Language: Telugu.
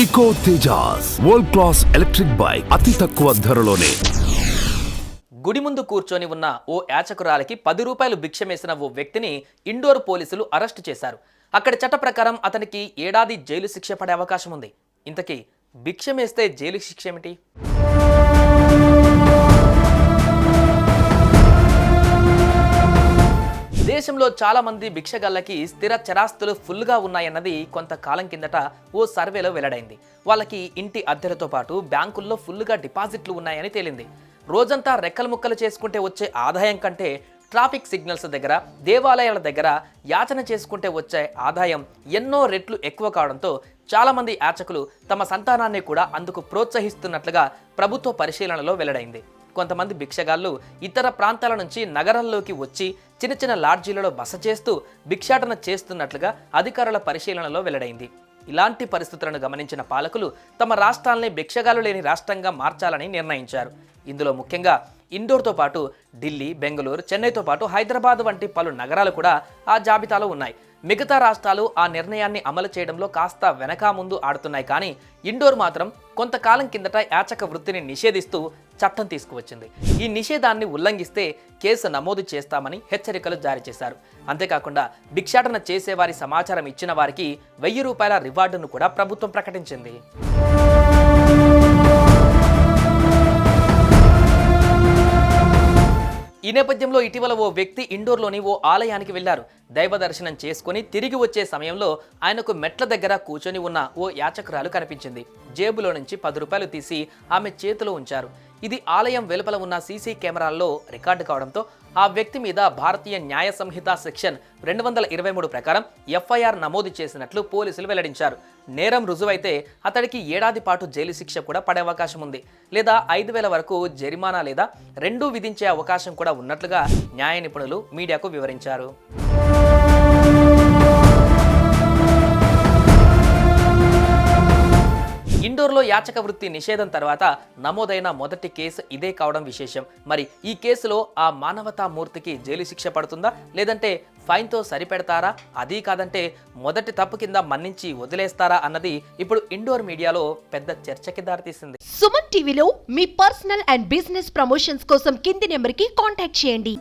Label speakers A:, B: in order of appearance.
A: Eco Tejas world class electric bike అతి తక్కువ ధరలోనే.
B: గుడి ముందు కూర్చొని ఉన్న ఓ యాచకురాలికి 10 రూపాయలు భిక్షమేసిన ఓ వ్యక్తిని ఇండోర్ పోలీసులు అరెస్టు చేశారు. అక్కడి చట్ట ప్రకారం అతనికి ఏడాది జైలు శిక్ష పడే అవకాశం ఉంది. ఇంతకీ భిక్షమేస్తే జైలు శిక్ష ఏమిటి? దేశంలో చాలా మంది భిక్షగాళ్ళకి స్థిర చరాస్తులు ఫుల్గా ఉన్నాయన్నది కొంతకాలం కిందట ఓ సర్వేలో వెల్లడైంది. వాళ్ళకి ఇంటి అద్దెలతో పాటు బ్యాంకుల్లో ఫుల్గా డిపాజిట్లు ఉన్నాయని తేలింది. రోజంతా రెక్కలు ముక్కలు చేసుకుంటే వచ్చే ఆదాయం కంటే ట్రాఫిక్ సిగ్నల్స్ దగ్గర, దేవాలయాల దగ్గర యాచన చేసుకుంటే వచ్చే ఆదాయం ఎన్నో రెట్లు ఎక్కువ కావడంతో చాలామంది యాచకులు తమ సంతానాన్ని కూడా అందుకు ప్రోత్సహిస్తున్నట్లుగా ప్రభుత్వ పరిశీలనలో వెల్లడైంది. కొంతమంది భిక్షగాళ్ళు ఇతర ప్రాంతాల నుంచి నగరాల్లోకి వచ్చి చిన్న చిన్న లాడ్జీలలో బస చేస్తూ భిక్షాటన చేస్తున్నట్లుగా అధికారుల పరిశీలనలో వెల్లడైంది. ఇలాంటి పరిస్థితులను గమనించిన పాలకులు తమ రాష్ట్రాల్ని భిక్షగాలు లేని రాష్ట్రంగా మార్చాలని నిర్ణయించారు. ఇందులో ముఖ్యంగా ఇండోర్తో పాటు ఢిల్లీ, బెంగళూరు, చెన్నైతో పాటు హైదరాబాద్ వంటి పలు నగరాలు కూడా ఆ జాబితాలో ఉన్నాయి. మిగతా రాష్ట్రాలు ఆ నిర్ణయాన్ని అమలు చేయడంలో కాస్త వెనక ముందు ఆడుతున్నాయి. కానీ ఇండోర్ మాత్రం కొంతకాలం కిందట యాచక వృత్తిని నిషేధిస్తూ చట్టం తీసుకువచ్చింది. ఈ నిషేధాన్ని ఉల్లంఘిస్తే కేసు నమోదు చేస్తామని హెచ్చరికలు జారీ చేశారు. అంతేకాకుండా భిక్షాటన చేసేవారి సమాచారం ఇచ్చిన వారికి 1000 రూపాయల రివార్డును కూడా ప్రభుత్వం ప్రకటించింది. ఈ నేపథ్యంలో ఇటీవల ఓ వ్యక్తి ఇండోర్లోని ఓ ఆలయానికి వెళ్లారు. దైవ దర్శనం చేసుకుని తిరిగి వచ్చే సమయంలో ఆయనకు మెట్ల దగ్గర కూర్చొని ఉన్న ఓ యాచకురాలు కనిపించింది. జేబులో నుంచి 10 రూపాయలు తీసి ఆమె చేతిలో ఉంచారు. ఇది ఆలయం వెలుపల ఉన్న సీసీ కెమెరాల్లో రికార్డు కావడంతో ఆ వ్యక్తి మీద భారతీయ న్యాయ సంహిత సెక్షన్ 223 ప్రకారం ఎఫ్ఐఆర్ నమోదు చేసినట్లు పోలీసులు వెల్లడించారు. నేరం రుజువైతే అతడికి ఏడాది పాటు జైలు శిక్ష కూడా పడే అవకాశం ఉంది. లేదా 5,000 వరకు జరిమానా లేదా రెండూ విధించే అవకాశం కూడా ఉన్నట్లుగా న్యాయ నిపుణులు మీడియాకు వివరించారు. ఇండోర్లో యాచక వృత్తి నిషేధం తర్వాత నమోదైన మొదటి కేసు ఇదే కావడం విశేషం. మరి ఈ కేసులో ఆ మానవతా మూర్తికి జైలు శిక్ష పడుతుందా, లేదంటే ఫైన్తో సరిపెడతారా, అదీ కాదంటే మొదటి తప్పు కింద మన్నించి వదిలేస్తారా అన్నది ఇప్పుడు ఇండోర్ మీడియాలో పెద్ద చర్చకి దారితీసింది.
C: సుమన్ టీవీలో మీ పర్సనల్ అండ్ బిజినెస్ ప్రమోషన్స్ కోసం కింది నెంబర్కి కాంటాక్ట్ చేయండి.